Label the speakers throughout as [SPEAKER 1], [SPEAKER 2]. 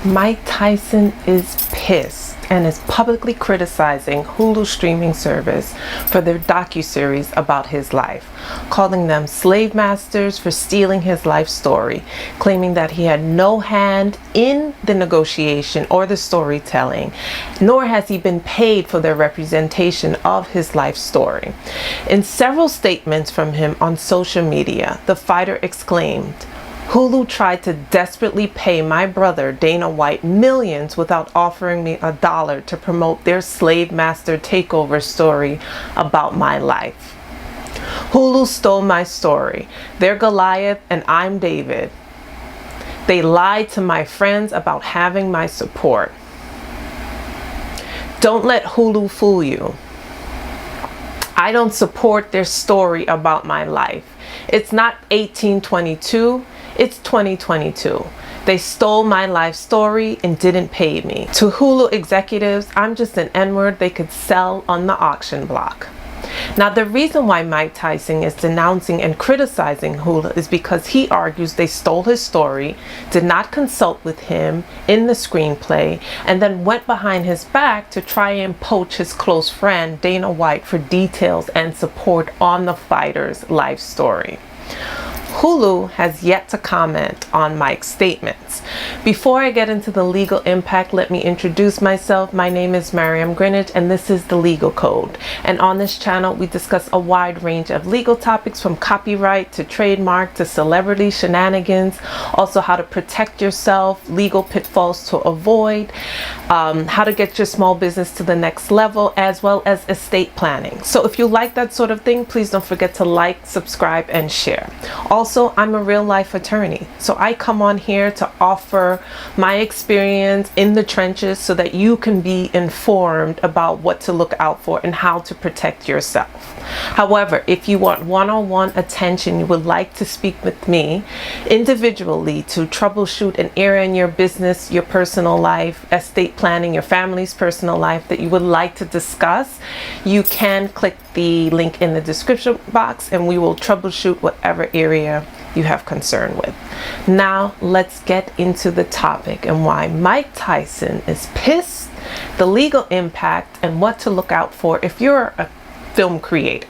[SPEAKER 1] Mike Tyson is pissed and is publicly criticizing Hulu streaming service for their docuseries about his life, calling them slave masters for stealing his life story, claiming that he had no hand in the negotiation or the storytelling, nor has he been paid for their representation of his life story. In several statements from him on social media, the fighter exclaimed, "Hulu tried to desperately pay my brother Dana White millions without offering me $1 to promote their slave master takeover story about my life. Hulu stole my story. They're Goliath and I'm David. They lied to my friends about having my support. Don't let Hulu fool you. I don't support their story about my life. It's not 1822. It's 2022. They stole my life story and didn't pay me. To Hulu executives, I'm just an N-word they could sell on the auction block." Now, the reason why Mike Tyson is denouncing and criticizing Hulu is because he argues they stole his story, did not consult with him in the screenplay, and then went behind his back to try and poach his close friend Dana White for details and support on the fighter's life story. Hulu has yet to comment on Mike's statements. Before I get into the legal impact, let me introduce myself. My name is Mariam Greenwich and this is The Legal Code. And on this channel, we discuss a wide range of legal topics from copyright to trademark to celebrity shenanigans, also how to protect yourself, legal pitfalls to avoid, how to get your small business to the next level, as well as estate planning. So if you like that sort of thing, please don't forget to like, subscribe, and share. Also, I'm a real life attorney, so I come on here to offer my experience in the trenches so that you can be informed about what to look out for and how to protect yourself. However, if you want one-on-one attention, you would like to speak with me individually to troubleshoot an area in your business, your personal life, estate planning, your family's personal life that you would like to discuss, you can click the link in the description box and we will troubleshoot whatever area you have concern with. Now let's get into the topic and why Mike Tyson is pissed, the legal impact, and what to look out for if you're a film creator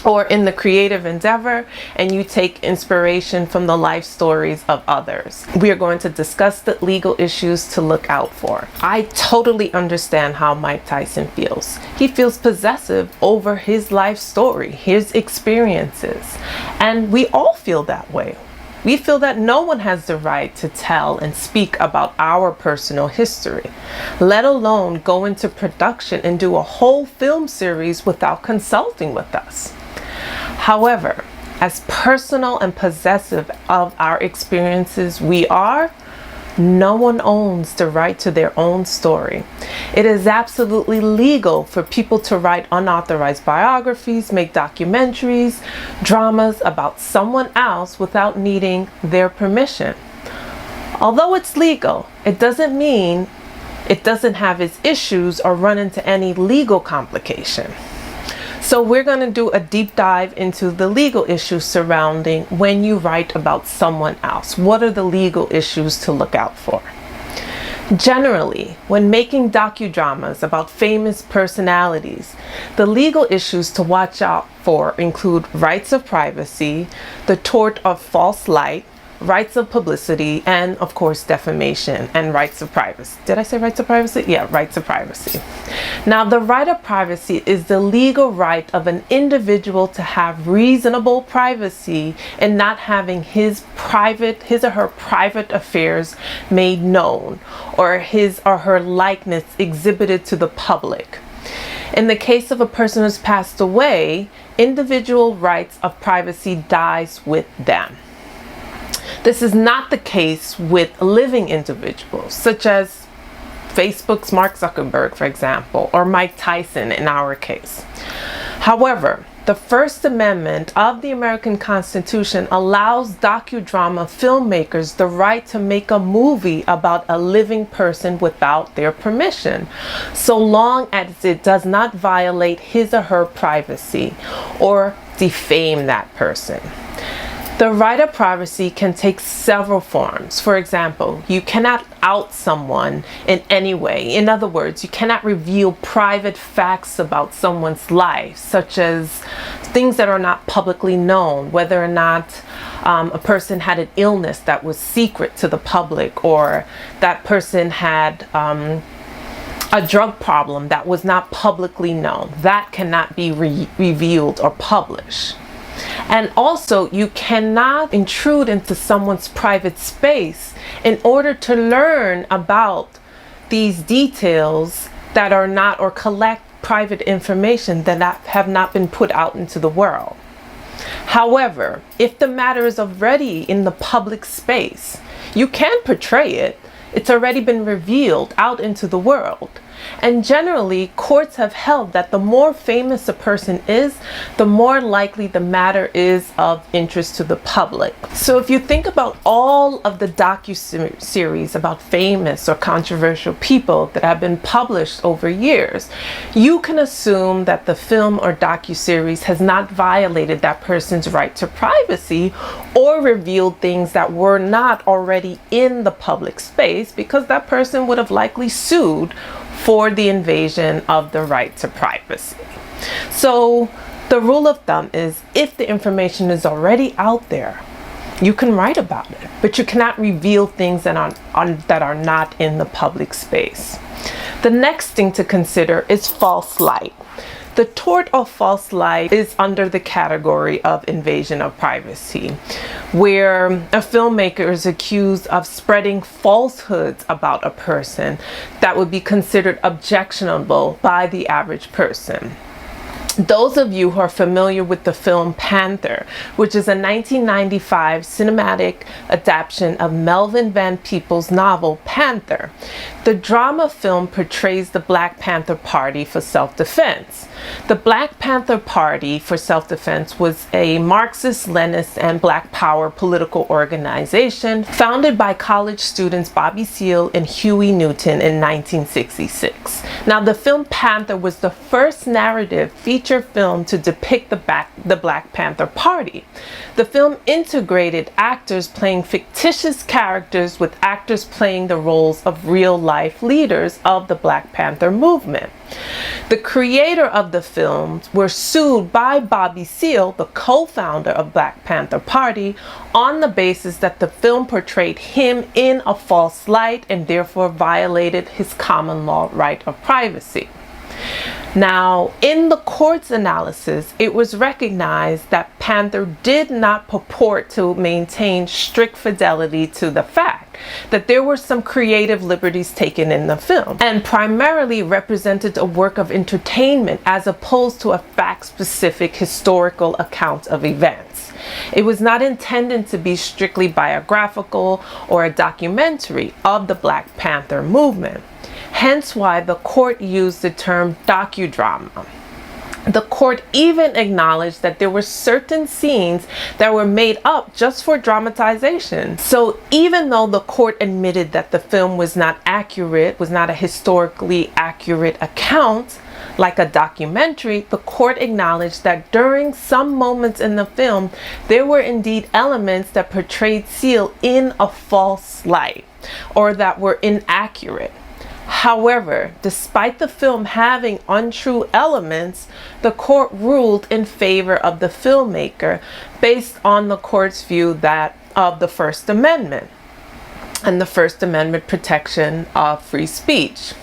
[SPEAKER 1] or in the creative endeavor and you take inspiration from the life stories of others. We are going to discuss the legal issues to look out for. I totally understand how Mike Tyson feels. He feels possessive over his life story, his experiences, and we all feel that way. We feel that no one has the right to tell and speak about our personal history, let alone go into production and do a whole film series without consulting with us. However, as personal and possessive of our experiences we are, no one owns the right to their own story. It is absolutely legal for people to write unauthorized biographies, make documentaries, dramas about someone else without needing their permission. Although it's legal, it doesn't mean it doesn't have its issues or run into any legal complication. So we're going to do a deep dive into the legal issues surrounding when you write about someone else. What are the legal issues to look out for? Generally, when making docudramas about famous personalities, the legal issues to watch out for include rights of privacy, the tort of false light, rights of publicity, and of course defamation and rights of privacy. Did I say rights of privacy? Yeah, rights of privacy. Now, the right of privacy is the legal right of an individual to have reasonable privacy and not having his or her private affairs made known or his or her likeness exhibited to the public. In the case of a person who's passed away, individual rights of privacy dies with them. This is not the case with living individuals, such as Facebook's Mark Zuckerberg, for example, or Mike Tyson in our case. However, the First Amendment of the American Constitution allows docudrama filmmakers the right to make a movie about a living person without their permission, so long as it does not violate his or her privacy or defame that person. The right of privacy can take several forms. For example, you cannot out someone in any way. In other words, you cannot reveal private facts about someone's life, such as things that are not publicly known, whether or not a person had an illness that was secret to the public, or that person had a drug problem that was not publicly known. That cannot be revealed or published. And also, you cannot intrude into someone's private space in order to learn about these details that are not, or collect private information that have not been put out into the world. However, if the matter is already in the public space, you can portray it. It's already been revealed out into the world. And generally, courts have held that the more famous a person is, the more likely the matter is of interest to the public. So if you think about all of the docuseries about famous or controversial people that have been published over years, you can assume that the film or docuseries has not violated that person's right to privacy or revealed things that were not already in the public space, because that person would have likely sued for the invasion of the right to privacy. So the rule of thumb is, if the information is already out there, you can write about it, but you cannot reveal things that are not in the public space. The next thing to consider is false light. The tort of false light is under the category of invasion of privacy, where a filmmaker is accused of spreading falsehoods about a person that would be considered objectionable by the average person. Those of you who are familiar with the film Panther, which is a 1995 cinematic adaptation of Melvin Van Peebles' novel Panther, the drama film portrays the Black Panther Party for self-defense. The Black Panther Party for self-defense was a Marxist, Leninist, and Black Power political organization founded by college students Bobby Seale and Huey Newton in 1966. Now, the film Panther was the first narrative feature film to depict the Black Panther Party. The film integrated actors playing fictitious characters with actors playing the roles of real-life leaders of the Black Panther movement. The creator of the films were sued by Bobby Seale, the co-founder of Black Panther Party, on the basis that the film portrayed him in a false light and therefore violated his common law right of privacy. Now, in the court's analysis, it was recognized that Panther did not purport to maintain strict fidelity to the fact that there were some creative liberties taken in the film, and primarily represented a work of entertainment as opposed to a fact-specific historical account of events. It was not intended to be strictly biographical or a documentary of the Black Panther movement. Hence why the court used the term docudrama. The court even acknowledged that there were certain scenes that were made up just for dramatization. So even though the court admitted that the film was not accurate, was not a historically accurate account like a documentary, the court acknowledged that during some moments in the film, there were indeed elements that portrayed Seale in a false light or that were inaccurate. However, despite the film having untrue elements, the court ruled in favor of the filmmaker based on the court's view that of the First Amendment and the First Amendment protection of free speech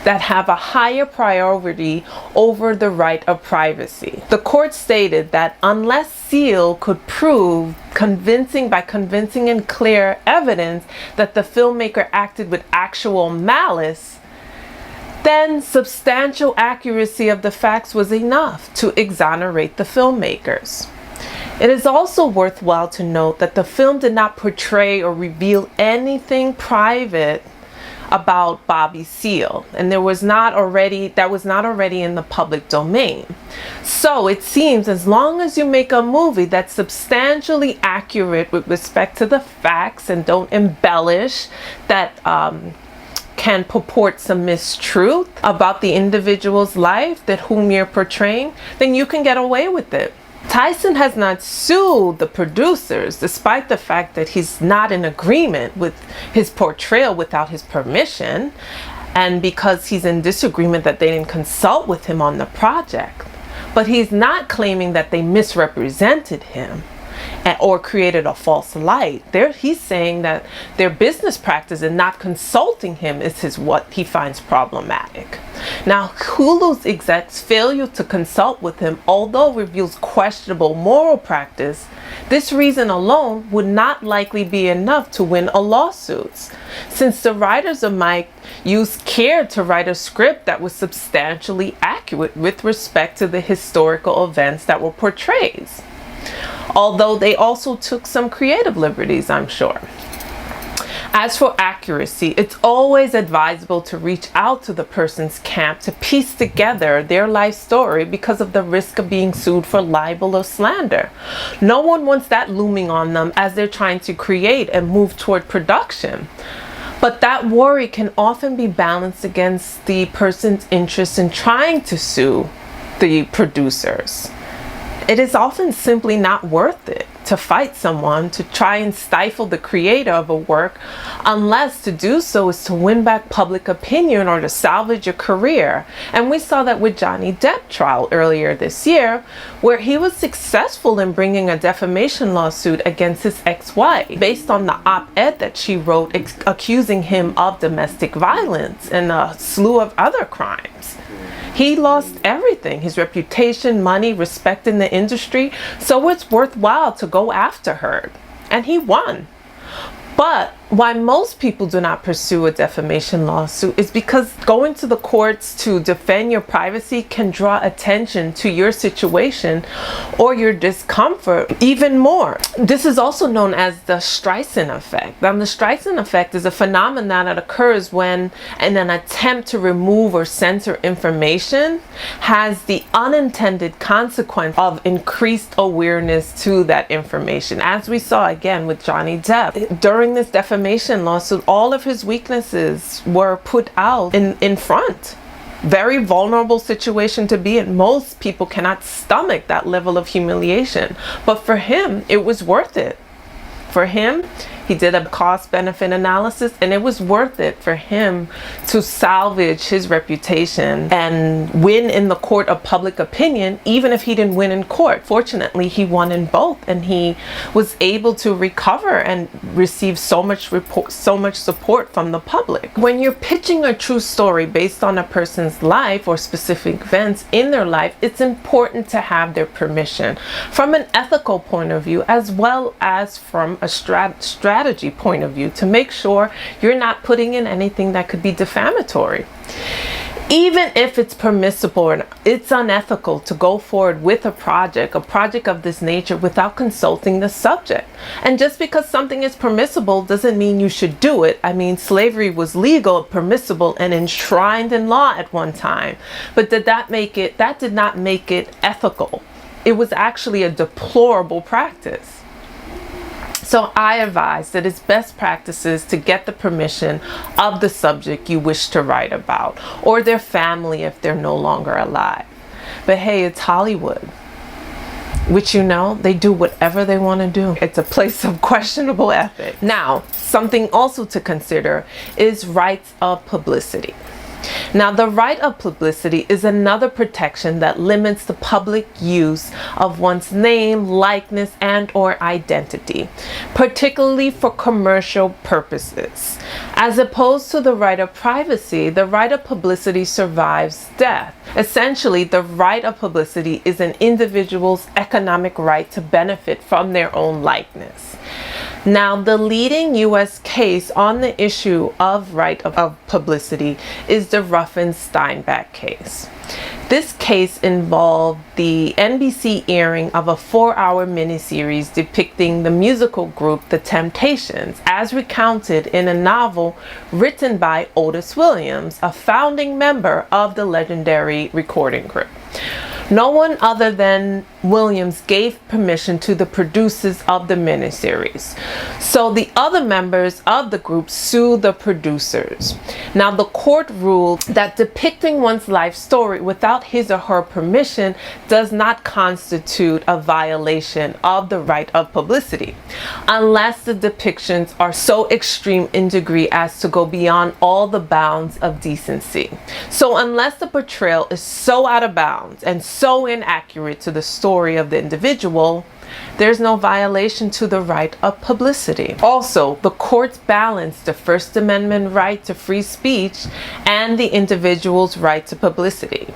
[SPEAKER 1] that have a higher priority over the right of privacy. The court stated that unless Seale could prove by convincing and clear evidence that the filmmaker acted with actual malice, then substantial accuracy of the facts was enough to exonerate the filmmakers. It is also worthwhile to note that the film did not portray or reveal anything private about Bobby Seale, and that was not already in the public domain. So it seems as long as you make a movie that's substantially accurate with respect to the facts and don't embellish, that can purport some mistruth about the individual's life that whom you're portraying, then you can get away with it. Tyson has not sued the producers, despite the fact that he's not in agreement with his portrayal without his permission, and because he's in disagreement that they didn't consult with him on the project. But he's not claiming that they misrepresented him or created a false light. He's saying that their business practice in not consulting him is what he finds problematic. Now, Hulu's execs' failure to consult with him, although reveals questionable moral practice, this reason alone would not likely be enough to win a lawsuit, since the writers of Mike used care to write a script that was substantially accurate with respect to the historical events that were portrayed. Although they also took some creative liberties, I'm sure. As for accuracy, it's always advisable to reach out to the person's camp to piece together their life story because of the risk of being sued for libel or slander. No one wants that looming on them as they're trying to create and move toward production. But that worry can often be balanced against the person's interest in trying to sue the producers. It is often simply not worth it to fight someone to try and stifle the creator of a work, unless to do so is to win back public opinion or to salvage a career. And we saw that with Johnny Depp trial earlier this year, where he was successful in bringing a defamation lawsuit against his ex-wife based on the op-ed that she wrote accusing him of domestic violence and a slew of other crimes. He lost everything, his reputation, money, respect in the industry, so it's worthwhile to go after her. And he won. But why most people do not pursue a defamation lawsuit is because going to the courts to defend your privacy can draw attention to your situation or your discomfort even more. This is also known as the Streisand effect. Now, the Streisand effect is a phenomenon that occurs when an attempt to remove or censor information has the unintended consequence of increased awareness to that information. As we saw again with Johnny Depp, during this defamation lawsuit, all of his weaknesses were put out in front. Very vulnerable situation to be in. Most people cannot stomach that level of humiliation, but for him it was worth it. For him, he did a cost-benefit analysis, and it was worth it for him to salvage his reputation and win in the court of public opinion, even if he didn't win in court. Fortunately, he won in both, and he was able to recover and receive so much support from the public. When you're pitching a true story based on a person's life or specific events in their life, it's important to have their permission from an ethical point of view, as well as from a strategy point of view, to make sure you're not putting in anything that could be defamatory. Even if it's permissible and it's unethical to go forward with a project of this nature without consulting the subject. And just because something is permissible doesn't mean you should do it. I mean, slavery was legal, permissible, and enshrined in law at one time. But that did not make it ethical. It was actually a deplorable practice. So I advise that it's best practices to get the permission of the subject you wish to write about, or their family if they're no longer alive. But hey, it's Hollywood, which they do whatever they want to do. It's a place of questionable ethics. Now, something also to consider is rights of publicity. Now, the right of publicity is another protection that limits the public use of one's name, likeness, and/or identity, particularly for commercial purposes. As opposed to the right of privacy, the right of publicity survives death. Essentially, the right of publicity is an individual's economic right to benefit from their own likeness. Now, the leading U.S. case on the issue of right of publicity is the Ruffin Steinbach case. This case involved the NBC airing of a 4-hour miniseries depicting the musical group The Temptations, as recounted in a novel written by Otis Williams, a founding member of the legendary recording group. No one other than Williams gave permission to the producers of the miniseries. So the other members of the group sued the producers. Now the court ruled that depicting one's life story without his or her permission does not constitute a violation of the right of publicity, unless the depictions are so extreme in degree as to go beyond all the bounds of decency. So unless the portrayal is so out of bounds and so inaccurate to the story of the individual, there's no violation to the right of publicity. Also, the courts balanced the First Amendment right to free speech and the individual's right to publicity.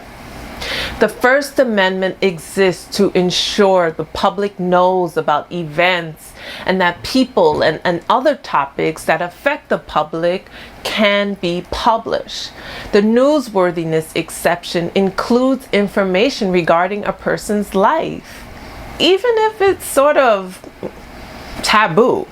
[SPEAKER 1] The First Amendment exists to ensure the public knows about events and that people and other topics that affect the public can be published. The newsworthiness exception includes information regarding a person's life, even if it's sort of taboo.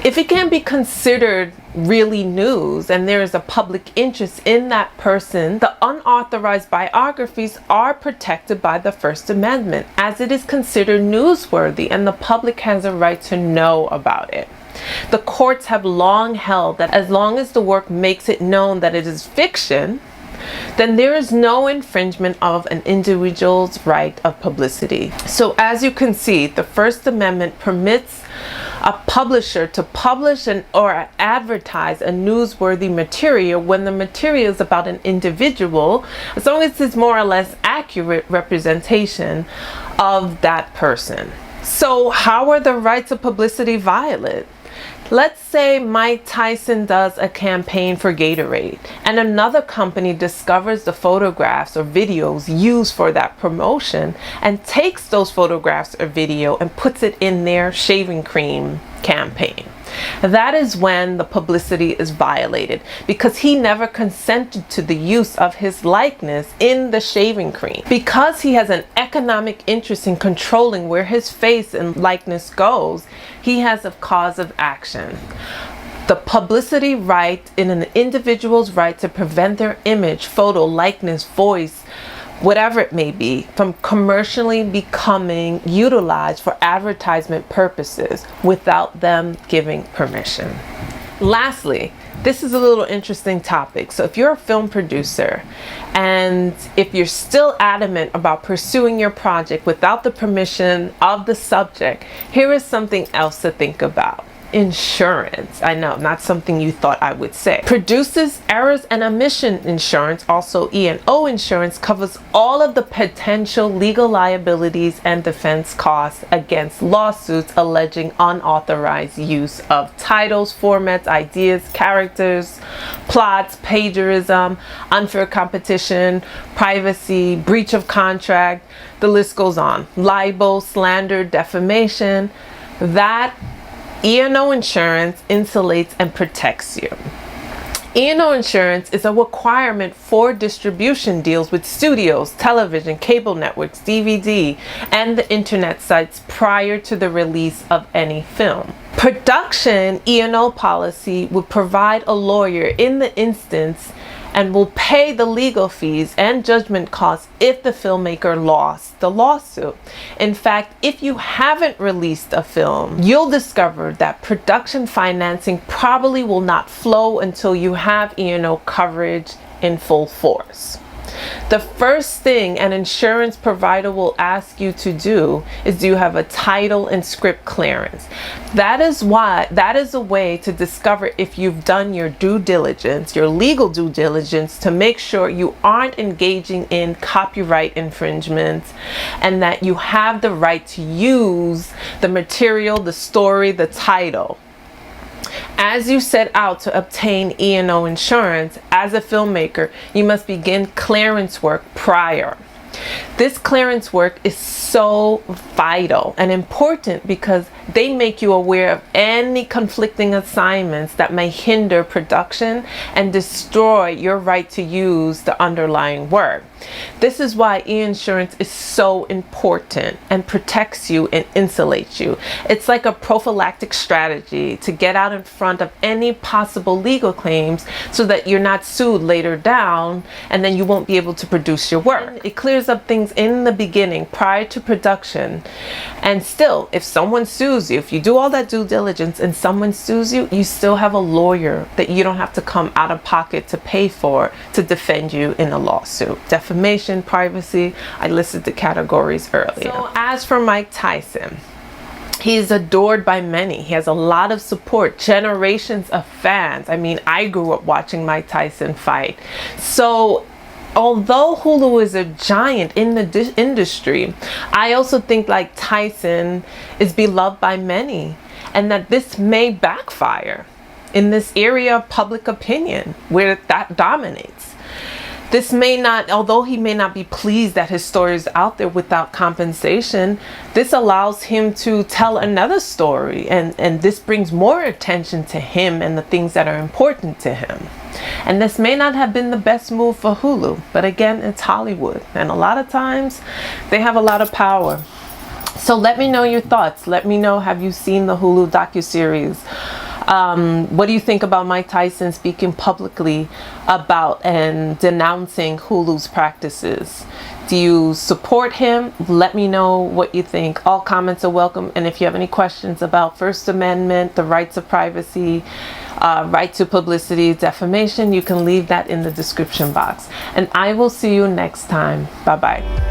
[SPEAKER 1] If it can be considered really news and there is a public interest in that person, the unauthorized biographies are protected by the First Amendment, as it is considered newsworthy and the public has a right to know about it. The courts have long held that as long as the work makes it known that it is fiction, then there is no infringement of an individual's right of publicity. So as you can see, the First Amendment permits a publisher to publish or advertise a newsworthy material when the material is about an individual, as long as it's more or less accurate representation of that person. So how are the rights of publicity violated? Let's say Mike Tyson does a campaign for Gatorade and another company discovers the photographs or videos used for that promotion and takes those photographs or video and puts it in their shaving cream campaign. That is when the publicity is violated, because he never consented to the use of his likeness in the shaving cream. Because he has an economic interest in controlling where his face and likeness goes, he has a cause of action. The publicity right in an individual's right to prevent their image, photo, likeness, voice, whatever it may be, from commercially becoming utilized for advertisement purposes without them giving permission. Lastly, this is a little interesting topic. So if you're a film producer and if you're still adamant about pursuing your project without the permission of the subject, here is something else to think about. Insurance. I know, not something you thought I would say. Producers, errors, and omission insurance, also E&O insurance, covers all of the potential legal liabilities and defense costs against lawsuits alleging unauthorized use of titles, formats, ideas, characters, plots, plagiarism, unfair competition, privacy, breach of contract, the list goes on. Libel, slander, defamation. That E&O insurance insulates and protects you. E&O insurance is a requirement for distribution deals with studios, television, cable networks, DVD, and the internet sites prior to the release of any film. Production E&O policy would provide a lawyer in the instance and will pay the legal fees and judgment costs if the filmmaker lost the lawsuit. In fact, if you haven't released a film, you'll discover that production financing probably will not flow until you have E&O coverage in full force. The first thing an insurance provider will ask you to do is, do you have a title and script clearance? That is a way to discover if you've done your due diligence, your legal due diligence, to make sure you aren't engaging in copyright infringements and that you have the right to use the material, the story, the title. As you set out to obtain E&O insurance as a filmmaker, you must begin clearance work prior. This clearance work is so vital and important because they make you aware of any conflicting assignments that may hinder production and destroy your right to use the underlying work. This is why e-insurance is so important and protects you and insulates you. It's like a prophylactic strategy to get out in front of any possible legal claims so that you're not sued later down and then you won't be able to produce your work. It clears up things in the beginning prior to production. And still, if someone sues you, if you do all that due diligence and someone sues you, you still have a lawyer that you don't have to come out of pocket to pay for to defend you in a lawsuit. Defamation, privacy, I listed the categories earlier. So as for Mike Tyson, he's adored by many. He has a lot of support, generations of fans. I mean, I grew up watching Mike Tyson fight. So although Hulu is a giant in the industry, I also think like Tyson is beloved by many, and that this may backfire in this area of public opinion where that dominates. This may not, although he may not be pleased that his story is out there without compensation, this allows him to tell another story, and this brings more attention to him and the things that are important to him. And this may not have been the best move for Hulu, but again, it's Hollywood, and a lot of times they have a lot of power. So let me know your thoughts. Let me know, have you seen the Hulu docuseries? What do you think about Mike Tyson speaking publicly about and denouncing Hulu's practices? Do you support him? Let me know what you think. All comments are welcome. And if you have any questions about First Amendment, the rights of privacy, right to publicity, defamation, you can leave that in the description box. And I will see you next time. Bye-bye.